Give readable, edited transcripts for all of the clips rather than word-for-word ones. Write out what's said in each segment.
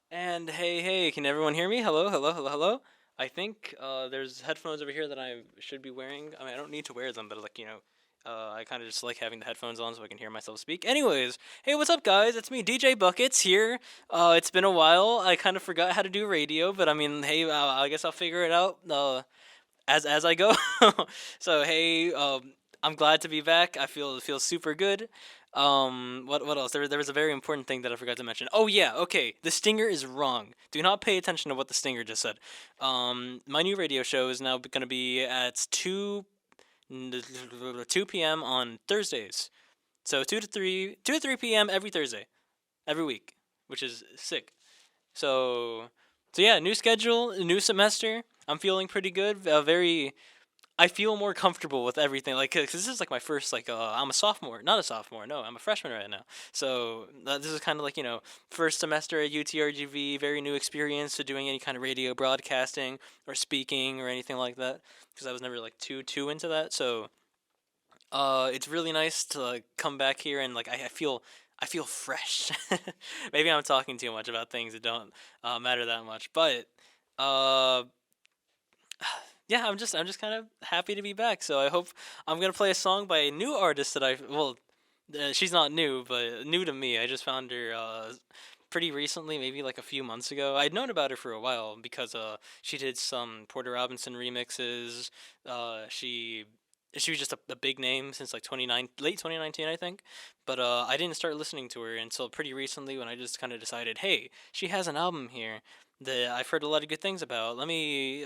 And hey, hey, can everyone hear me? Hello, hello, hello, hello. I think there's headphones over here that I should be wearing. I mean, I don't need to wear them, but I kind of just like having the headphones on so I can hear myself speak. Anyways, hey, what's up, guys? It's me, DJ Buckets here. It's been a while. I kind of forgot how to do radio, but I mean, hey, I guess I'll figure it out as I go. So hey, I'm glad to be back. I feel super good. What else? There was a very important thing that I forgot to mention. Oh yeah, okay. The stinger is wrong. Do not pay attention to what the stinger just said. My new radio show is now going to be at 2 p.m. on Thursdays. So 2 to 3 p.m. every Thursday, every week, which is sick. So so yeah, new schedule, new semester. I'm feeling pretty good. Very I feel more comfortable with everything. Like, cause this is like my first like I'm a sophomore, not a sophomore. No, I'm a freshman right now. So this is kind of like first semester at UTRGV, very new experience to doing any kind of radio broadcasting or speaking or anything like that. Because I was never like too into that. So it's really nice to like come back here and like I feel fresh. Maybe I'm talking too much about things that don't matter that much, but uh yeah, I'm just kind of happy to be back. So I hope I'm gonna play a song by a new artist that she's not new, but new to me. I just found her pretty recently, maybe like a few months ago. I'd known about her for a while because she did some Porter Robinson remixes. She was just a big name since like late 2019, I think. But I didn't start listening to her until pretty recently when I just kind of decided, hey, she has an album here that I've heard a lot of good things about. Let me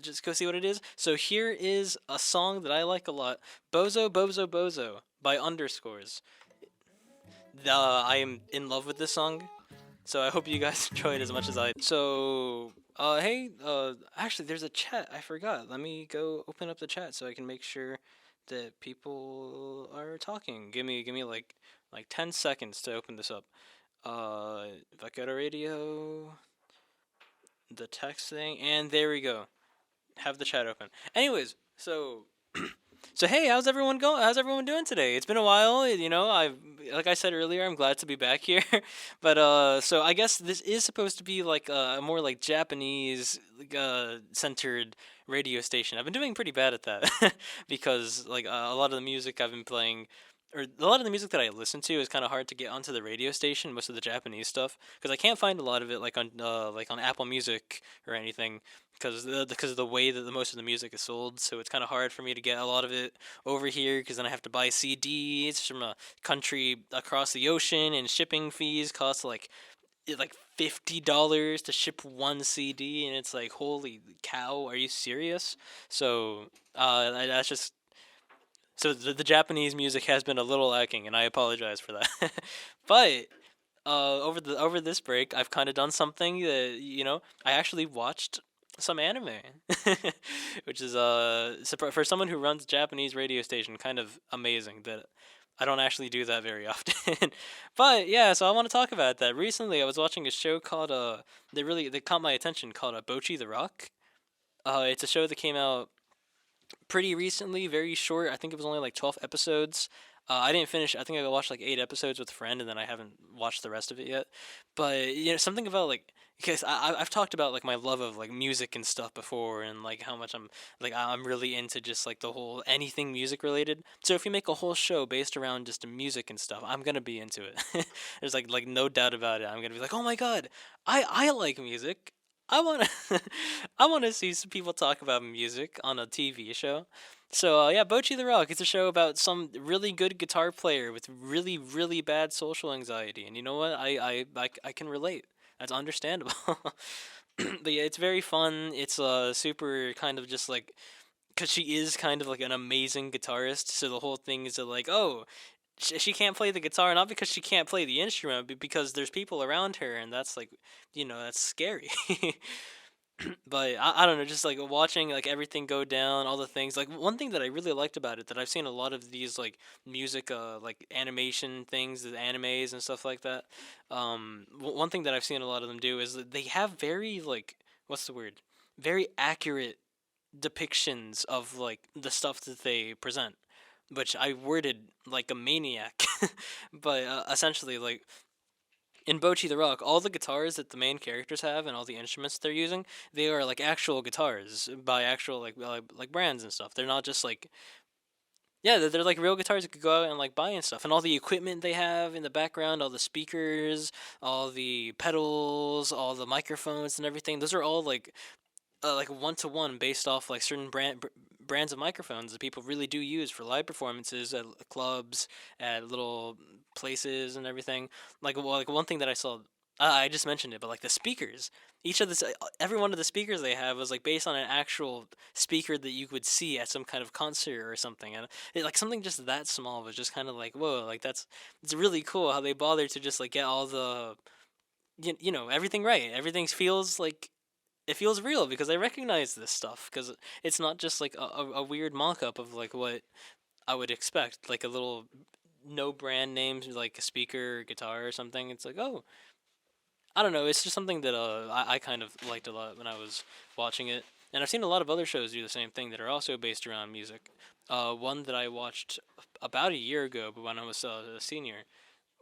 just go see what it is. So here is a song that I like a lot, "Bozo Bozo Bozo" by Underscores. I am in love with this song, so I hope you guys enjoy it as much as I. So, hey, actually, there's a chat. I forgot. Let me go open up the chat so I can make sure that people are talking. Give me like 10 seconds to open this up. Vaquero Radio, the text thing, and there we go. Have the chat open. Anyways, so hey, how's everyone going? How's everyone doing today? It's been a while. I like I said earlier, I'm glad to be back here. But so I guess this is supposed to be like a more like Japanese centered radio station. I've been doing pretty bad at that because like a lot of the music I've been playing. Or a lot of the music that I listen to is kind of hard to get onto the radio station. Most of the Japanese stuff, because I can't find a lot of it like on Apple Music or anything because of the way that most of the music is sold. So it's kind of hard for me to get a lot of it over here because then I have to buy CDs from a country across the ocean, and shipping fees cost like $50 to ship one CD, and it's like holy cow, are you serious? So that's just so the Japanese music has been a little lacking, and I apologize for that. But over this break, I've kind of done something that I actually watched some anime, which is for someone who runs a Japanese radio station, kind of amazing that I don't actually do that very often. But yeah, so I want to talk about that. Recently, I was watching a show called they caught my attention called Bochi the Rock. It's a show that came out pretty recently, very short. I think it was only like 12 episodes. I didn't finish. I think I watched like 8 episodes with a friend, and then I haven't watched the rest of it yet. But something about like because I've talked about like my love of like music and stuff before, and like how much I'm really into just like the whole anything music related. So if you make a whole show based around just music and stuff, I'm gonna be into it. There's like no doubt about it. I'm gonna be like, oh my god, I like music. I want to I want to see some people talk about music on a TV show. So yeah, Bochi the Rock. It's a show about some really good guitar player with really really bad social anxiety, and you know what? I can relate. That's understandable. But yeah, it's very fun. It's super kind of just like because she is kind of like an amazing guitarist. So the whole thing is that like oh she can't play the guitar not because she can't play the instrument but because there's people around her, and that's like that's scary. But I don't know, just like watching like everything go down, all the things. Like one thing that I really liked about it that I've seen a lot of these like music, like animation things, the animes and stuff like that. One thing that I've seen a lot of them do is that they have very like what's the word? Very accurate depictions of like the stuff that they present, which I worded like a maniac. But essentially, like in Bocchi the Rock, all the guitars that the main characters have and all the instruments they're using, they are like actual guitars by actual like brands and stuff. They're not just like yeah, they're like real guitars you could go out and like buy and stuff. And all the equipment they have in the background, all the speakers, all the pedals, all the microphones and everything. Those are all like one to one based off like certain brands of microphones that people really do use for live performances at clubs, at little places and everything. Like one thing that I saw, I just mentioned it, but like the speakers, each of the every one of the speakers they have was like based on an actual speaker that you would see at some kind of concert or something, and like something just that small was just kind of like whoa, like it's really cool how they bothered to just like get all the everything right. Everything feels like it feels real because I recognize this stuff because it's not just like a weird mock-up of like what I would expect, like a little no brand names like a speaker or guitar or something. It's like, oh, I don't know. It's just something that I kind of liked a lot when I was watching it, and I've seen a lot of other shows do the same thing that are also based around music. One that I watched about a year ago, but when I was a senior,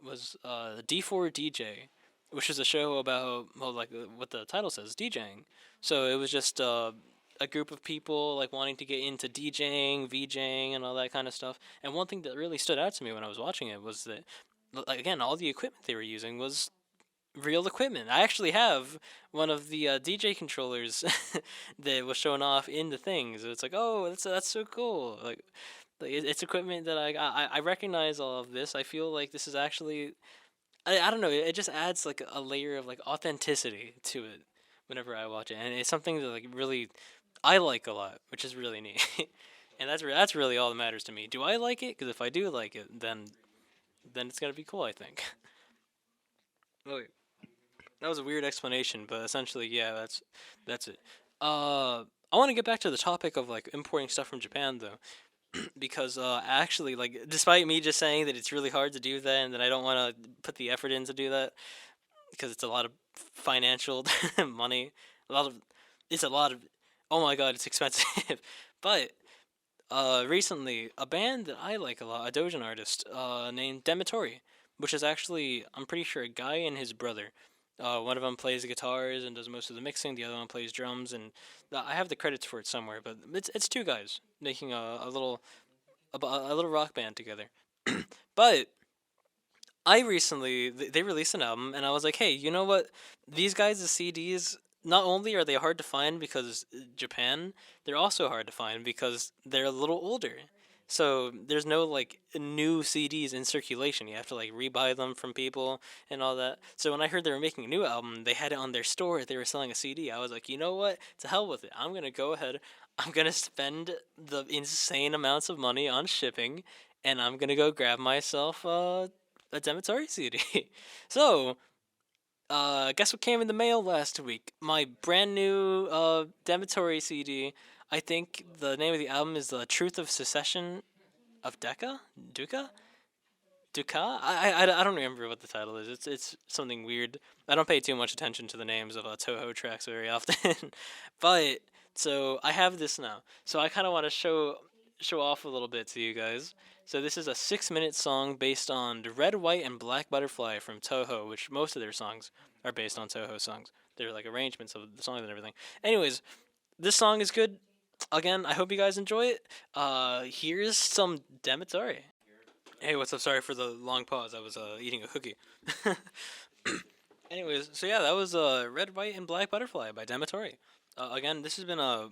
was D4 DJ, which is a show about well, like what the title says, DJing. So it was just a group of people like wanting to get into DJing, VJing, and all that kind of stuff. And one thing that really stood out to me when I was watching it was that, like, again, all the equipment they were using was real equipment. I actually have one of the DJ controllers that was shown off in the things. It's like, oh, that's so cool. Like it's equipment that I recognize all of this. I feel like this is actually I don't know. It just adds like a layer of like authenticity to it whenever I watch it, and it's something that like really I like a lot, which is really neat. And that's really all that matters to me. Do I like it? Because if I do like it, then it's gonna be cool. I think. Okay. That was a weird explanation, but essentially, yeah, that's it. I want to get back to the topic of like importing stuff from Japan though, because actually, like, despite me just saying that it's really hard to do that, and that I don't want to put the effort in to do that, because it's a lot of financial money, a lot of it's a lot of oh my god, it's expensive. But recently, a band that I like a lot, a Dojin artist, named Demitori, which is actually I'm pretty sure a guy and his brother. One of them plays the guitars and does most of the mixing. The other one plays drums, and I have the credits for it somewhere. But it's two guys making a little rock band together. But I recently they released an album, and I was like, hey, you know what? These guys' CDs, not only are they hard to find because Japan, they're also hard to find because they're a little older. So there's no like new CDs in circulation. You have to like rebuy them from people and all that. So when I heard they were making a new album, they had it on their store. They were selling a CD. I was like, you know what? To hell with it. I'm gonna go ahead. I'm gonna spend the insane amounts of money on shipping, and I'm gonna go grab myself a Demetori CD. So guess what came in the mail last week? My brand new Demetori CD. I think the name of the album is The Truth of Secession of Decca? Duca? Duca? I don't remember what the title is. It's something weird. I don't pay too much attention to the names of Toho tracks very often. But so I have this now. So I kind of want to show off a little bit to you guys. So this is a 6-minute song based on the Red, White, and Black Butterfly from Toho, which most of their songs are based on Toho songs. They're like arrangements of the songs and everything. Anyways, this song is good. Again, I hope you guys enjoy it. Here's some Demetori. Hey, what's up? Sorry for the long pause. I was eating a cookie. Anyways, so yeah, that was Red, White, and Black Butterfly by Demetori. Again, this has been a.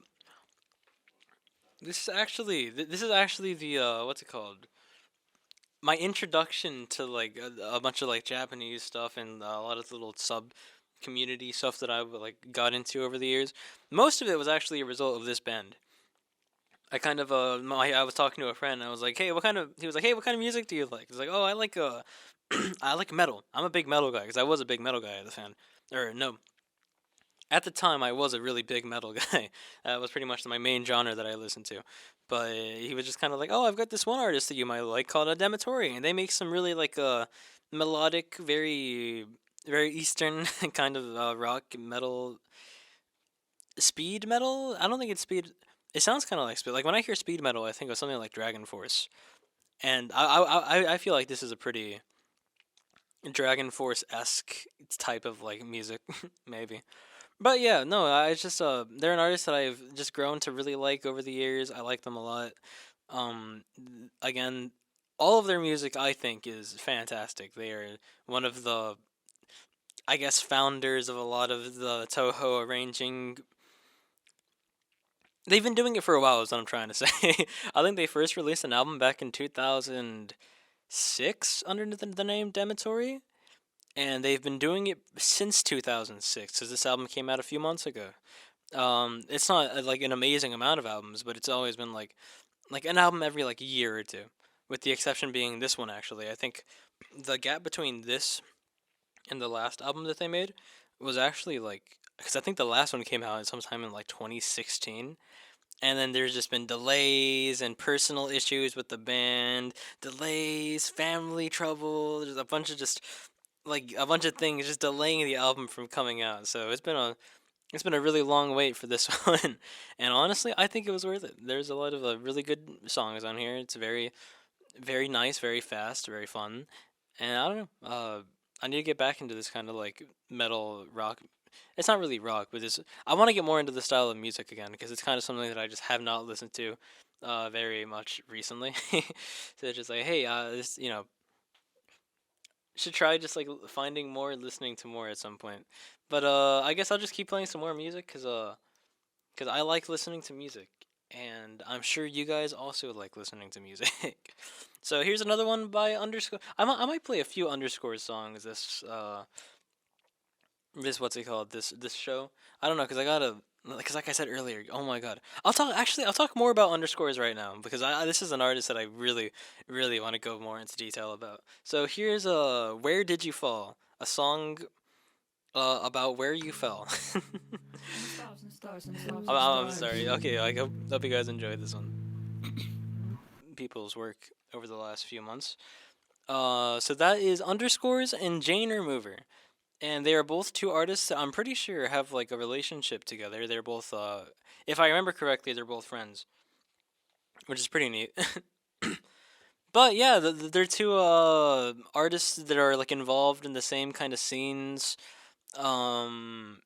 This is actually the what's it called? My introduction to like a bunch of like Japanese stuff and a lot of little sub community stuff that I've like got into over the years. Most of it was actually a result of this band. I kind of I was talking to a friend and I was like, "Hey, what kind of?" He was like, "Hey, what kind of music do you like?" He's like, "Oh, I like I like metal. I'm a big metal guy because I was a big metal guy at the fan. Or no, at the time I was a really big metal guy. That was pretty much my main genre that I listened to. But he was just kind of like, "Oh, I've got this one artist that you might like called Demetori, and they make some really like melodic, very Eastern kind of rock metal, speed metal. I don't think it's speed. It sounds kind of like speed. Like when I hear speed metal, I think of something like Dragon Force, and I feel like this is a pretty Dragon Force esque type of like music, maybe. But yeah, no, I it's just they're an artist that I've just grown to really like over the years. I like them a lot. Again, all of their music I think is fantastic. They are one of the, I guess, founders of a lot of the Toho arranging. They've been doing it for a while, is what I'm trying to say. I think they first released an album back in 2006 under the name Dematory, and they've been doing it since 2006, because this album came out a few months ago. It's not like an amazing amount of albums, but it's always been like an album every like year or two, with the exception being this one. Actually, I think the gap between this and the last album that they made was actually like, because I think the last one came out sometime in like 2016, and then there's just been delays and personal issues with the band, delays, family trouble, there's a bunch of just like a bunch of things just delaying the album from coming out. So it's been a really long wait for this one, and honestly, I think it was worth it. There's a lot of really good songs on here. It's very, very nice, very fast, very fun, and I don't know. I need to get back into this kind of like metal rock. It's not really rock, but it's. I want to get more into the style of music again because it's kind of something that I just have not listened to, very much recently. So it's just like, hey, this, should try just like finding more, listening to more at some point. But I guess I'll just keep playing some more music cause I like listening to music, and I'm sure you guys also like listening to music. So here's another one by underscore. I might play a few underscore songs this what's it called, this show. I don't know, cause I gotta, because like I said earlier, oh my god, I'll talk more about underscores right now because this is an artist that I really really want to go more into detail about. So here's Where Did You Fall, a song about where you fell. I'm sorry. Okay, I hope you guys enjoyed this one. People's work over the last few months. So that is underscores and Jane Remover, and they are both two artists that I'm pretty sure have like a relationship together. They're both, if I remember correctly, they're both friends, which is pretty neat. But yeah, they're two artists that are like involved in the same kind of scenes. Um,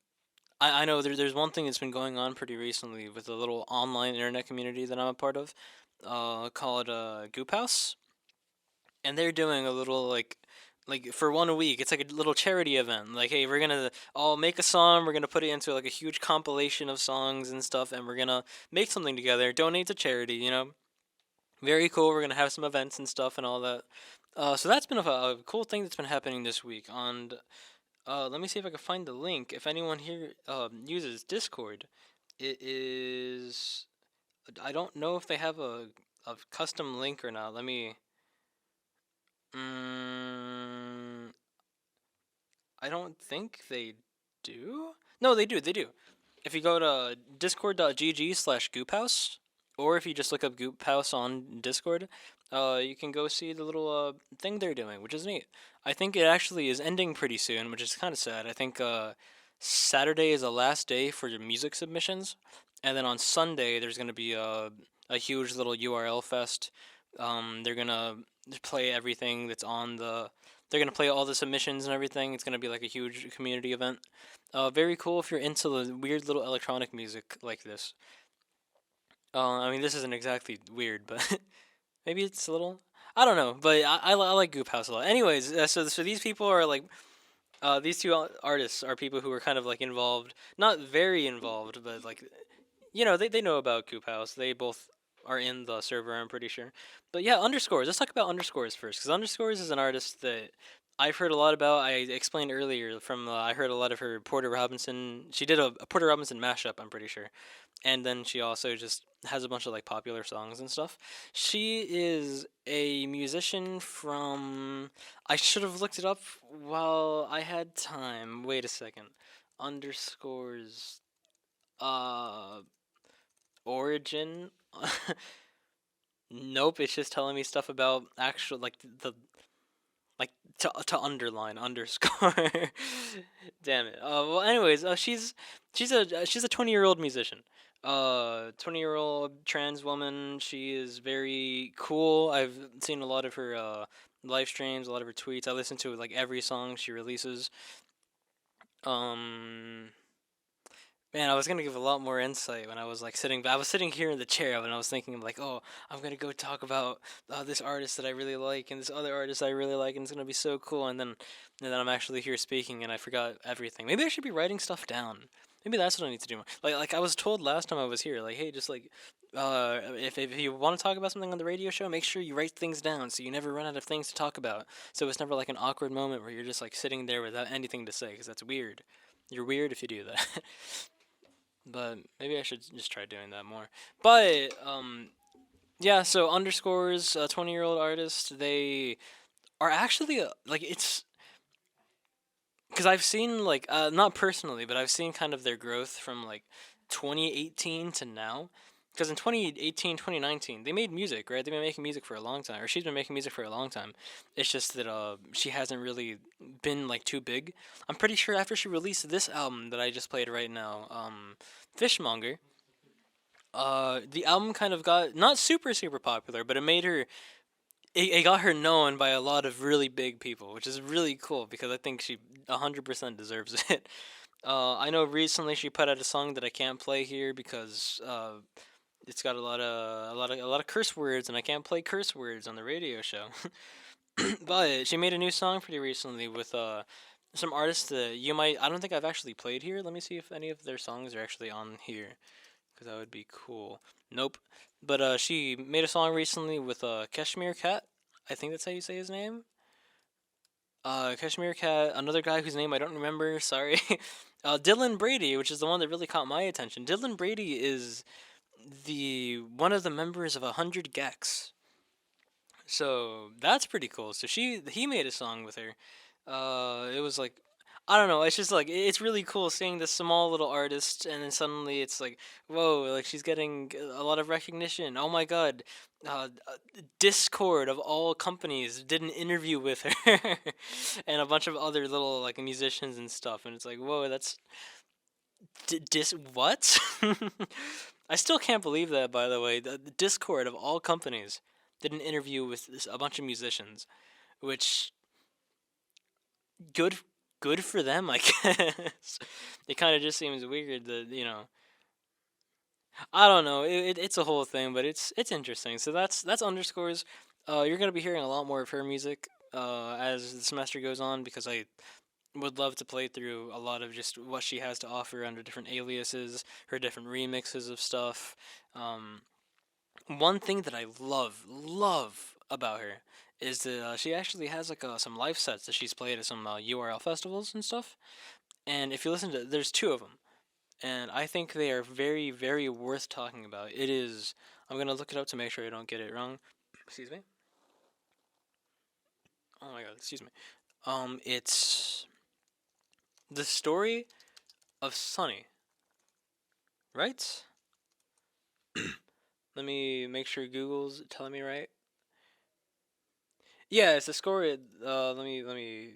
I know there's one thing that's been going on pretty recently with a little online internet community that I'm a part of, called Goop House, and they're doing a little like for 1 week. It's like a little charity event. Like, hey, we're gonna all make a song. We're gonna put it into like a huge compilation of songs and stuff, and we're gonna make something together. Donate to charity. Very cool. We're gonna have some events and stuff and all that. So that's been a cool thing that's been happening this week. And let me see if I can find the link. If anyone here uses Discord, it is. I don't know if they have a custom link or not. Let me. Mm, I don't think they do. No, they do. They do. If you go to discord.gg/goophouse, or if you just look up Goop House on Discord, you can go see the little thing they're doing, which is neat. I think it actually is ending pretty soon, which is kind of sad. I think Saturday is the last day for your music submissions, and then on Sunday there's gonna be a huge little URL fest. They're gonna play everything that's on the. They're gonna play all the submissions and everything. It's gonna be like a huge community event. Very cool if you're into the weird little electronic music like this. I mean, this isn't exactly weird, but maybe it's a little. I don't know, but I like Goop House a lot. Anyways, so these people are like, these two artists are people who are kind of like involved, not very involved, but like, they know about Goop House. They both are in the server, I'm pretty sure. But yeah, underscores. Let's talk about underscores first, because underscores is an artist that I've heard a lot about. I explained earlier from I heard a lot of her Porter Robinson. She did a Porter Robinson mashup, I'm pretty sure, and then she also just has a bunch of like popular songs and stuff. She is a musician from. I should have looked it up while I had time. Wait a second. Underscores. Uh, Origin. Nope, it's just telling me stuff about actual like the like to underline underscore. Damn it. Well, anyways, she's a 20-year-old musician. 20-year-old trans woman. She is very cool. I've seen a lot of her live streams, a lot of her tweets. I listen to like every song she releases. Um, Man, I was gonna give a lot more insight when I was like sitting. I was sitting here in the chair and I was thinking like, oh, I'm gonna go talk about this artist that I really like and this other artist I really like, and it's gonna be so cool. And then I'm actually here speaking and I forgot everything. Maybe I should be writing stuff down. Maybe that's what I need to do. Like I was told last time I was here, like, hey, just like, if you want to talk about something on the radio show, make sure you write things down so you never run out of things to talk about. So it's never like an awkward moment where you're just like sitting there without anything to say, because that's weird. You're weird if you do that. But maybe I should just try doing that more. But yeah. So underscores, a 20-year-old artist. They are actually like it's because I've seen like not personally, but I've seen kind of their growth from like 2018 to now. Because in 2018, 2019, they made music, right? They've been making music for a long time, or she's been making music for a long time. It's just that she hasn't really been like too big. I'm pretty sure after she released this album that I just played right now, Fishmonger, the album kind of got not super super popular, but it made her it got her known by a lot of really big people, which is really cool because I think she 100% deserves it. I know recently she put out a song that I can't play here because it's got a lot of curse words, and I can't play curse words on the radio show. But she made a new song pretty recently with some artists that you might. I don't think I've actually played here. Let me see if any of their songs are actually on here, because that would be cool. Nope. But she made a song recently with Kashmir Cat. I think that's how you say his name. Kashmir Cat, another guy whose name I don't remember. Sorry. Dylan Brady, which is the one that really caught my attention. Dylan Brady is the one of the members of 100 gecs. So that's pretty cool. So he made a song with her. It was like, I don't know. It's just like it's really cool seeing this small little artist, and then suddenly it's like, whoa! Like she's getting a lot of recognition. Oh my god! Discord of all companies did an interview with her, and a bunch of other little like musicians and stuff. And it's like, whoa! That's what? I still can't believe that. By the way, the Discord of all companies did an interview with a bunch of musicians, which good good for them, I guess. It kind of just seems weird that I don't know. It's a whole thing, but it's interesting. So that's underscores. You're gonna be hearing a lot more of her music as the semester goes on, because I would love to play through a lot of just what she has to offer under different aliases, her different remixes of stuff. Um, One thing that I love about her is that she actually has like some live sets that she's played at some URL festivals and stuff. And if you listen to, there's two of them, and I think they are very very worth talking about. It is. I'm gonna look it up to make sure I don't get it wrong. Excuse me. Oh my god. Excuse me. It's the story of Sunny, right? Let me make sure Google's telling me right. Yeah, it's the story. Let me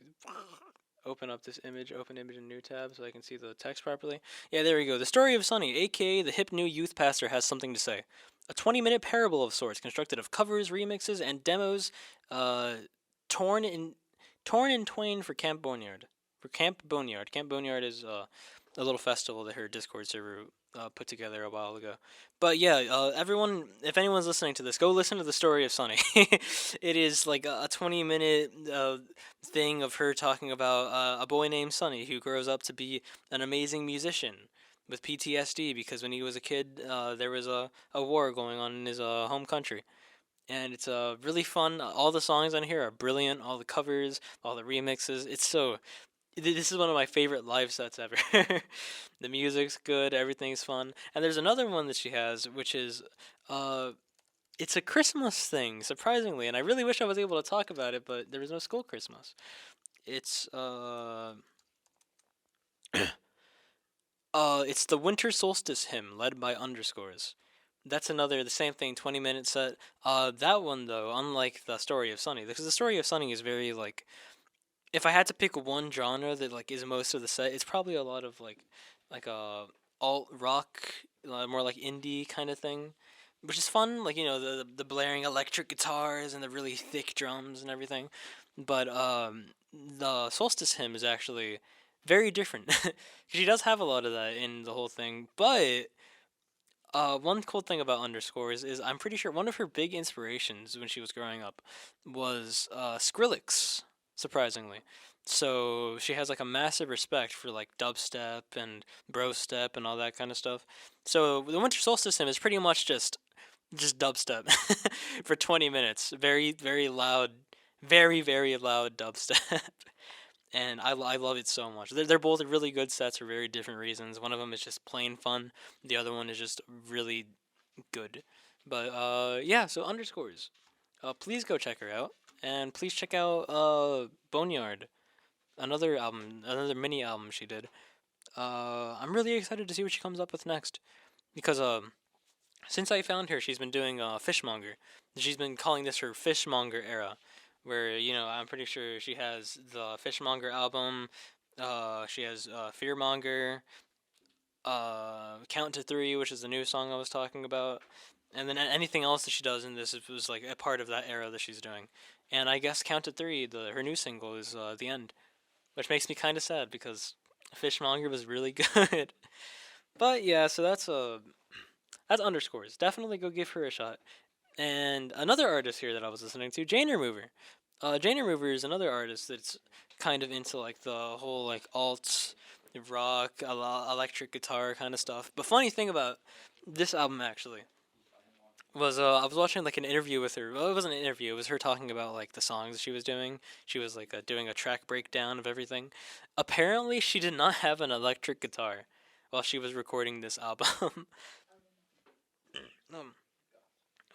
open up this image. Open image in new tab so I can see the text properly. Yeah, there we go. The story of Sunny, aka the hip new youth pastor, has something to say. A 20-minute parable of sorts, constructed of covers, remixes, and demos, uh, torn in torn in twain for Camp Boneyard. For Camp Boneyard. Camp Boneyard is a little festival that her Discord server put together a while ago. But yeah, everyone, if anyone's listening to this, go listen to the story of Sunny. It is like a 20-minute thing of her talking about a boy named Sunny who grows up to be an amazing musician with PTSD because when he was a kid, there was a war going on in his home country. And it's really fun. All the songs on here are brilliant. All the covers, all the remixes. This is one of my favorite live sets ever. The music's good, everything's fun, and there's another one that she has, which is, uh, it's a Christmas thing, surprisingly, and I really wish I was able to talk about it, but there was no school Christmas. It's it's the Winter Solstice hymn led by underscores. That's another the same thing, 20-minute set. That one though, unlike the story of Sunny, because the story of Sunny is very like if I had to pick one genre that like is most of the set, it's probably a lot of like alt rock, more like indie kind of thing. which is fun. Like the blaring electric guitars and the really thick drums and everything. But the Solstice hymn is actually very different. 'Cause she does have a lot of that in the whole thing. But one cool thing about Underscores is I'm pretty sure one of her big inspirations when she was growing up was Skrillex, surprisingly. So she has like a massive respect for like dubstep and bro step and all that kind of stuff. So the Winter Solstice hymn is pretty much just dubstep for 20 minutes. Very very loud, very loud dubstep. And I love it so much. They're both really good sets for very different reasons. One of them is just plain fun. The other one is just really good. But yeah. So Underscores. Please go check her out, and please check out Boneyard, another album, another mini album she did. I'm really excited to see what she comes up with next, because since I found her, she's been doing Fishmonger. She's been calling this her Fishmonger era, where I'm pretty sure she has the Fishmonger album. She has Fearmonger, Count to Three, which is the new song I was talking about, and then anything else that she does in this was like a part of that era that she's doing. And I guess Count to Three, her new single, is the end, which makes me kind of sad because Fishmonger was really good. But yeah, so that's Underscores. Definitely go give her a shot. And another artist here that I was listening to, Jane Remover. Jane Remover is another artist that's kind of into like the whole like alt rock, electric guitar kind of stuff. But funny thing about this album actually was I was watching like an interview with her. Well, it wasn't an interview. It was her talking about like the songs she was doing. She was like doing a track breakdown of everything. Apparently, she did not have an electric guitar while she was recording this album. um,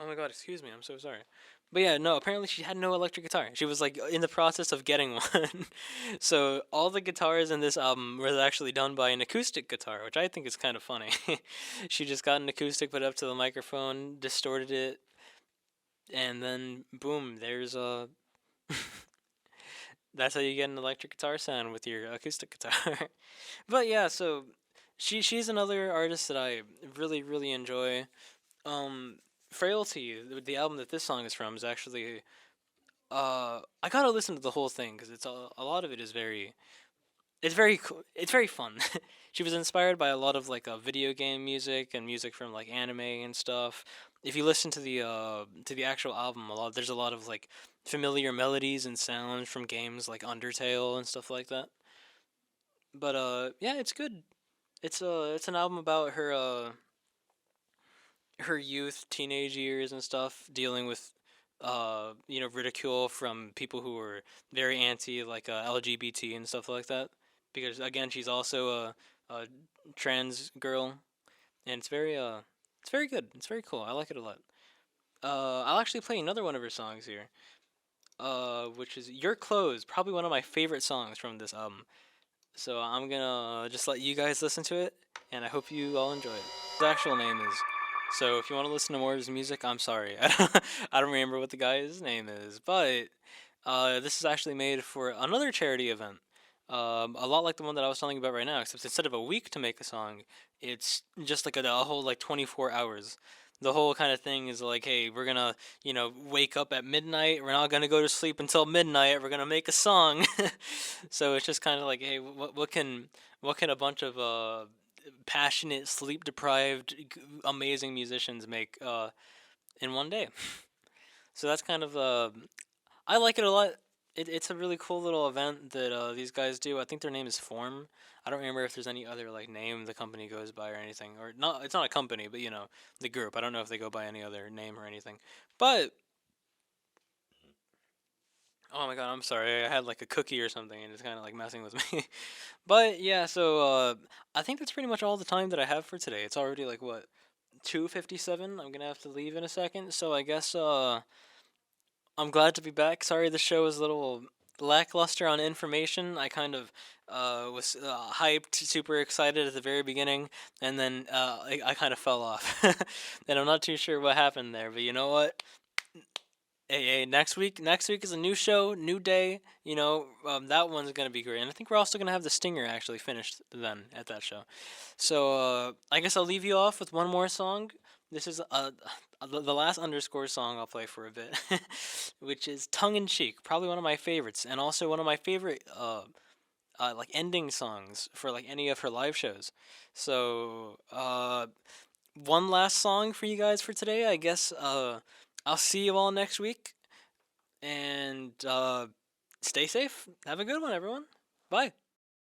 Oh my god, excuse me, I'm so sorry. But yeah, no, apparently she had no electric guitar. She was like in the process of getting one. So all the guitars in this album were actually done by an acoustic guitar, which I think is kind of funny. She just got an acoustic, put it up to the microphone, distorted it, and then boom, there's a. That's how you get an electric guitar sound with your acoustic guitar. But yeah, so she's another artist that I really enjoy. Um, Frailty, the album that this song is from, is actually. I gotta listen to the whole thing because it's a lot of it is very. It's very it's very fun. She was inspired by a lot of like video game music and music from like anime and stuff. If you listen to the actual album, there's a lot of like familiar melodies and sounds from games like Undertale and stuff like that. But yeah, it's good. It's an album about her youth, teenage years and stuff, dealing with ridicule from people who were very anti like LGBT and stuff like that. Because again, she's also a trans girl, and it's very good. It's very cool. I like it a lot. I'll actually play another one of her songs here. Which is "Your Clothes," probably one of my favorite songs from this album. So I'm gonna just let you guys listen to it, and I hope you all enjoy it. His actual name is. So if you want to listen to more of his music, I'm sorry. I don't remember what the guy's name is, but this is actually made for another charity event. A lot like the one that I was telling you about right now, except instead of a week to make a song, it's just like a whole like 24 hours. The whole kind of thing is like, hey, we're gonna, wake up at midnight. We're not gonna go to sleep until midnight. We're gonna make a song. So it's just kind of like, hey, what can a bunch of passionate, sleep deprived, amazing musicians make in one day? So that's kind of I like it a lot. It's a really cool little event that these guys do. I think their name is Form. I don't remember if there's any other like name the company goes by or anything, or not. It's not a company, but the group. I don't know if they go by any other name or anything. But oh my god, I'm sorry. I had like a cookie or something, and it's kind of like messing with me. But yeah, so I think that's pretty much all the time that I have for today. It's already like what 2:57. I'm gonna have to leave in a second, so I guess I'm glad to be back. Sorry the show was a little lackluster on information. I kind of was hyped, super excited at the very beginning, and then I kind of fell off. And I'm not too sure what happened there, but you know what? Hey, next week is a new show, new day. That one's gonna be great, and I think we're also gonna have the stinger actually finished then at that show. So I guess I'll leave you off with one more song. This is the last underscore song I'll play for a bit, which is tongue in cheek, probably one of my favorites, and also one of my favorite like ending songs for like any of her live shows. So one last song for you guys for today. I guess I'll see you all next week, and stay safe. Have a good one, everyone. Bye.